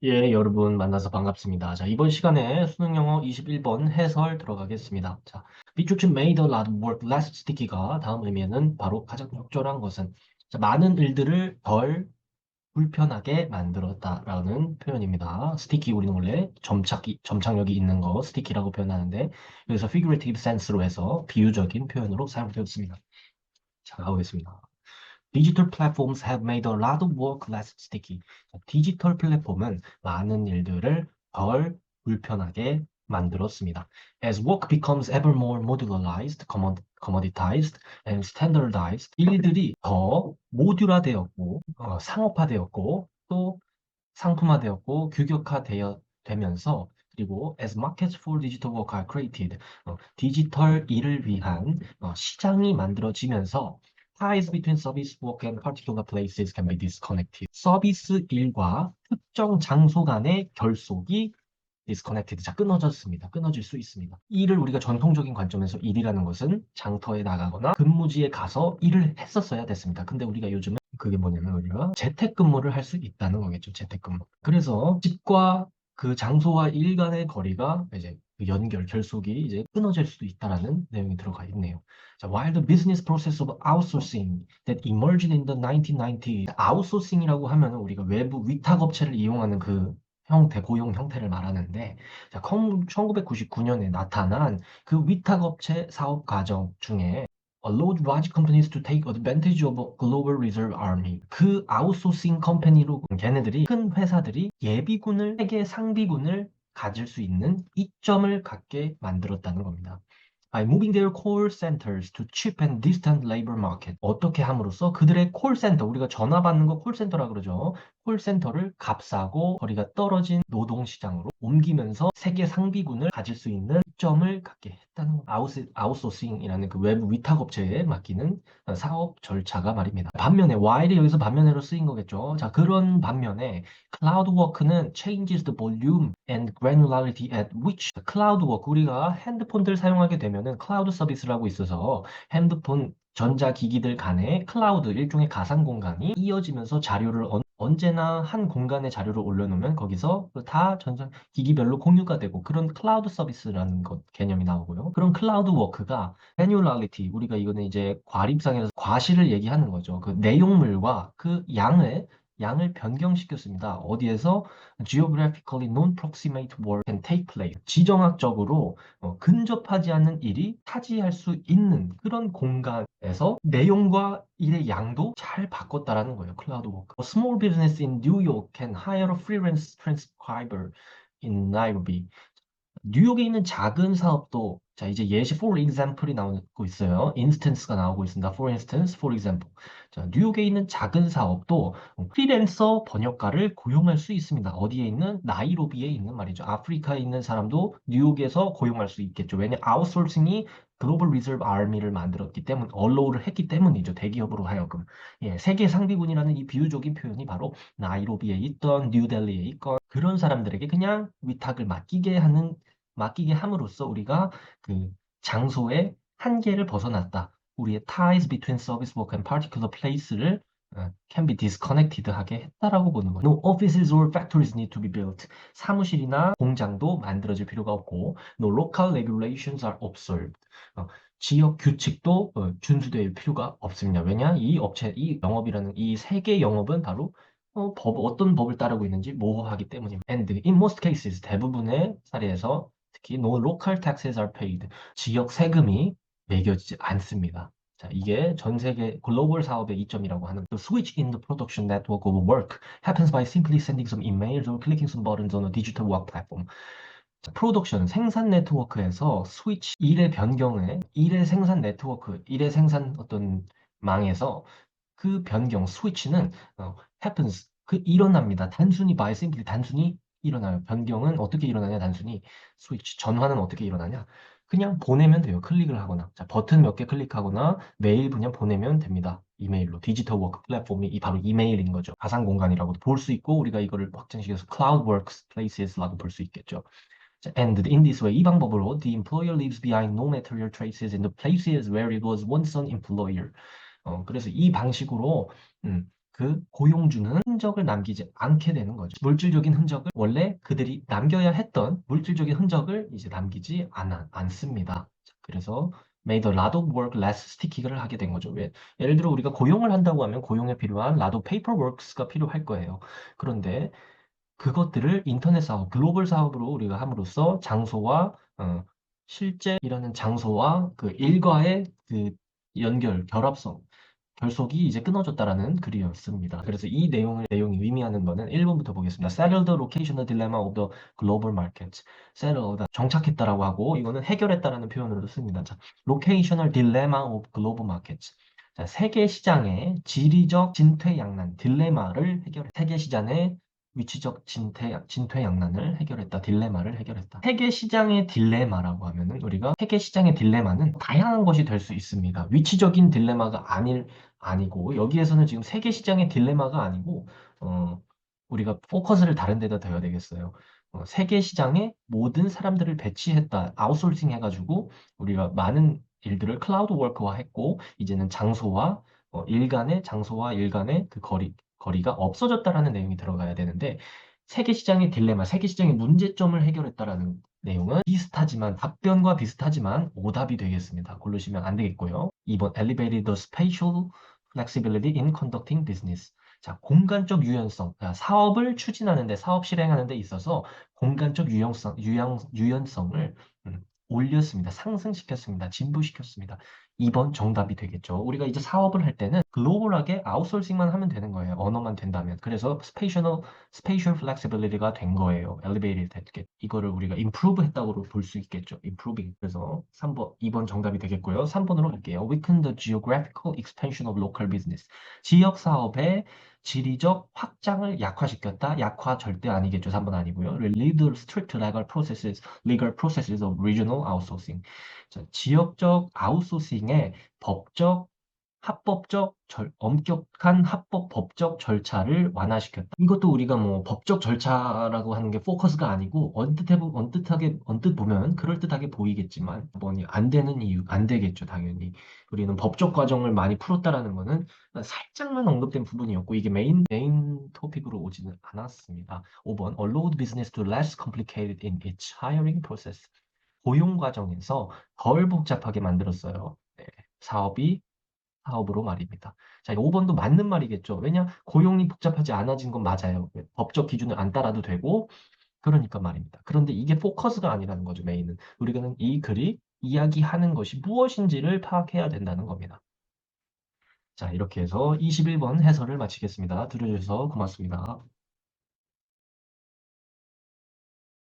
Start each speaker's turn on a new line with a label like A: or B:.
A: 예, 여러분 만나서 반갑습니다. 자, 이번 시간에 수능 영어 21번 해설 들어가겠습니다. 자, Beatrice made a lot of work less sticky가 다음 의미는 바로 가장 적절한 것은 자, 많은 일들을 덜 불편하게 만들었다라는 표현입니다. sticky 우리는 원래 점착력이 있는 거 sticky라고 표현하는데 여기서 figurative sense로 해서 비유적인 표현으로 사용되었습니다. 자, 가보겠습니다. 디지털 platforms have made a lot of work less sticky. 디지털 플랫폼은 많은 일들을 덜 불편하게 만들었습니다. As work becomes ever more modularized, commoditized, and standardized, 일들이 더 모듈화되었고, 상업화되었고, 또 상품화되었고, 규격화되면서 그리고 as markets for digital work are created, 디지털 일을 위한 시장이 만들어지면서 ties between service work and particular places can be disconnected. 서비스 일과 특정 장소 간의 결속이 disconnected. 자, 끊어졌습니다. 끊어질 수 있습니다. 일을 우리가 전통적인 관점에서 일이라는 것은 장터에 나가거나 근무지에 가서 일을 했었어야 됐습니다. 근데 우리가 요즘은 그게 뭐냐면 우리가 재택근무를 할 수 있다는 거겠죠. 재택근무. 그래서 집과 그 장소와 일 간의 거리가 이제 그 연결, 결속이 이제 끊어질 수도 있다라는 내용이 들어가 있네요. 자, while the business process of outsourcing that emerged in the 1990s, 아웃소싱이라고 하면은 우리가 외부 위탁업체를 이용하는 그 형태, 고용 형태를 말하는데, 자, 1999년에 나타난 그 위탁업체 사업 과정 중에 allowed large companies to take advantage of a global reserve army. 그 아웃소싱 컴퍼니로 걔네들이 큰 회사들이 예비군을 세계 상비군을 가질 수 있는 이점을 갖게 만들었다는 겁니다. By moving their call centers to cheap and distant labor market. 어떻게 함으로써 그들의 콜센터, 우리가 전화 받는 거 콜센터라 그러죠. 콜센터를 값싸고 거리가 떨어진 노동시장으로 옮기면서 세계 상비군을 가질 수 있는 점을 갖게 했다는 아웃소싱이라는 그 외부 위탁업체에 맡기는 사업 절차가 말입니다. 반면에 while이 여기서 반면에로 쓰인 거겠죠. 자, 그런 반면에 클라우드워크는 changes the volume and granularity at which 클라우드워크 우리가 핸드폰들 사용하게 되면은 클라우드 서비스라고 있어서 핸드폰 전자기기들 간에 클라우드 일종의 가상 공간이 이어지면서 자료를 언제나 한 공간에 자료를 올려놓으면 거기서 다 전자 기기별로 공유가 되고 그런 클라우드 서비스라는 것 개념이 나오고요. 그런 클라우드 워크가 granularity 우리가 이거는 이제 과립상에서 과실을 얘기하는 거죠. 그 내용물과 그 양을 변경시켰습니다. 어디에서 geographically non-proximate work can take place. 지정학적으로 근접하지 않는 일이 차지할 수 있는 그런 공간에서 내용과 일의 양도 잘 바꿨다라는 거예요. 클라우드 워크. A small business in New York can hire a freelance transcriber in Nairobi. 뉴욕에 있는 작은 사업도 자 이제 예시 for example이 나오고 있어요. instance가 나오고 있습니다. for instance, for example. 자, 뉴욕에 있는 작은 사업도 프리랜서 번역가를 고용할 수 있습니다. 어디에 있는 나이로비에 있는 말이죠. 아프리카에 있는 사람도 뉴욕에서 고용할 수 있겠죠. 왜냐 아웃소싱이 글로벌 리저브 아미를 만들었기 때문, 언로우를 했기 때문이죠. 대기업으로 하여금. 예, 세계 상비군이라는 이 비유적인 표현이 바로 나이로비에 있던 뉴델리에 있건 그런 사람들에게 그냥 위탁을 맡기게 함으로써 우리가 그 장소의 한계를 벗어났다. 우리의 ties between service work and particular place를 can be disconnected 하게 했다라고 보는 거예요. No offices or factories need to be built. 사무실이나 공장도 만들어질 필요가 없고 no local regulations are observed. 지역 규칙도 준수될 필요가 없습니다. 왜냐? 이 영업이라는 이 세계 영업은 바로 어떤 법을 따르고 있는지 모호하기 때문입니다. And in most cases, 대부분의 사례에서 특히 no local taxes are paid. 지역 세금이 매겨지지 않습니다. 자, 이게 전 세계 글로벌 사업의 이점이라고 하는 The switch in the production network of work happens by simply sending some emails or clicking some buttons on a digital work platform. 자, 프로덕션, 생산 네트워크에서 스위치, 일의 생산 네트워크, 일의 생산 어떤 망에서 그 변경, 스위치는 happens, 일어납니다. 단순히 by simply, 단순히 일어나요. 변경은 어떻게 일어나냐, 단순히 스위치, 전환은 어떻게 일어나냐. 그냥 보내면 돼요. 클릭을 하거나. 자, 버튼 몇 개 클릭하거나 메일 그냥 보내면 됩니다. 이메일로. 디지털 워크 플랫폼이 바로 이메일인 거죠. 가상 공간이라고도 볼 수 있고, 우리가 이거를 확장시켜서 Cloud Worksplaces라고 볼 수 있겠죠. And in this way, 이 방법으로 the employer leaves behind no material traces in the places where it was once an employer. 그래서 이 방식으로 그 고용주는 흔적을 남기지 않게 되는 거죠. 물질적인 흔적을 원래 그들이 남겨야 했던 물질적인 흔적을 이제 남기지 않습니다. 그래서 made a lot of work less sticky를 하게 된 거죠. 왜? 예를 들어 우리가 고용을 한다고 하면 고용에 필요한 lot of paperworks가 필요할 거예요. 그런데 그것들을 인터넷 사업, 글로벌 사업으로 우리가 함으로써 장소와 실제 일하는 장소와 그 일과의 그 연결, 결합성, 결속이 이제 끊어졌다라는 글이었습니다. 그래서 이 내용이 의미하는 거는 1번부터 보겠습니다. Settle the locational dilemma of the global market. Settle, 정착했다라고 하고 이거는 해결했다라는 표현으로 씁니다. 자, locational dilemma of global markets. 자, 세계 시장의 지리적 진퇴양난 딜레마를 해결해. 세계 시장의 위치적 진퇴양난을 해결했다. 딜레마를 해결했다. 세계 시장의 딜레마라고 하면은 우리가 세계 시장의 딜레마는 다양한 것이 될 수 있습니다. 위치적인 딜레마가 아니고 여기에서는 지금 세계 시장의 딜레마가 아니고 어, 우리가 포커스를 다른 데다 둬야 되겠어요. 세계 시장에 모든 사람들을 배치했다. 아웃소싱 해가지고 우리가 많은 일들을 클라우드 워크화 했고 이제는 장소와 일간의 그 거리가 없어졌다라는 내용이 들어가야 되는데 세계 시장의 딜레마, 세계 시장의 문제점을 해결했다라는 내용은 답변과 비슷하지만 오답이 되겠습니다. 고르시면 안 되겠고요. 2번, elevated the spatial flexibility in conducting business. 자, 공간적 유연성. 자, 사업을 추진하는데, 사업 실행하는 데 있어서 공간적 유연성을 올렸습니다. 상승시켰습니다. 진부시켰습니다. 2번 정답이 되겠죠. 우리가 이제 사업을 할 때는 글로벌하게 아웃소싱만 하면 되는 거예요. 언어만 된다면. 그래서 spatial flexibility가 된 거예요. elevated 됐겠. 이거를 우리가 improve 했다고 볼 수 있겠죠. improving. 그래서 3번, 2번 정답이 되겠고요. 3번으로 갈게요. weaken the geographical expansion of local business. 지역 사업의 지리적 확장을 약화시켰다. 약화 절대 아니겠죠. 3번 아니고요. relieve the strict legal processes of regional outsourcing. 자, 지역적 아웃소싱의 엄격한 법적 절차를 완화시켰다. 이것도 우리가 뭐 법적 절차라고 하는 게 포커스가 아니고 언뜻 보면 그럴듯하게 보이겠지만 뭐니 안 되는 이유, 안 되겠죠, 당연히. 우리는 법적 과정을 많이 풀었다라는 거는 살짝만 언급된 부분이었고 이게 메인 토픽으로 오지는 않았습니다. 5번 allowed business to less complicated in its hiring process. 고용 과정에서 덜 복잡하게 만들었어요. 네, 사업으로 말입니다. 자, 5번도 맞는 말이겠죠. 왜냐? 고용이 복잡하지 않아진 건 맞아요. 법적 기준을 안 따라도 되고, 그러니까 말입니다. 그런데 이게 포커스가 아니라는 거죠, 메인은. 우리가 이 글이 이야기하는 것이 무엇인지를 파악해야 된다는 겁니다. 자, 이렇게 해서 21번 해설을 마치겠습니다. 들어주셔서 고맙습니다.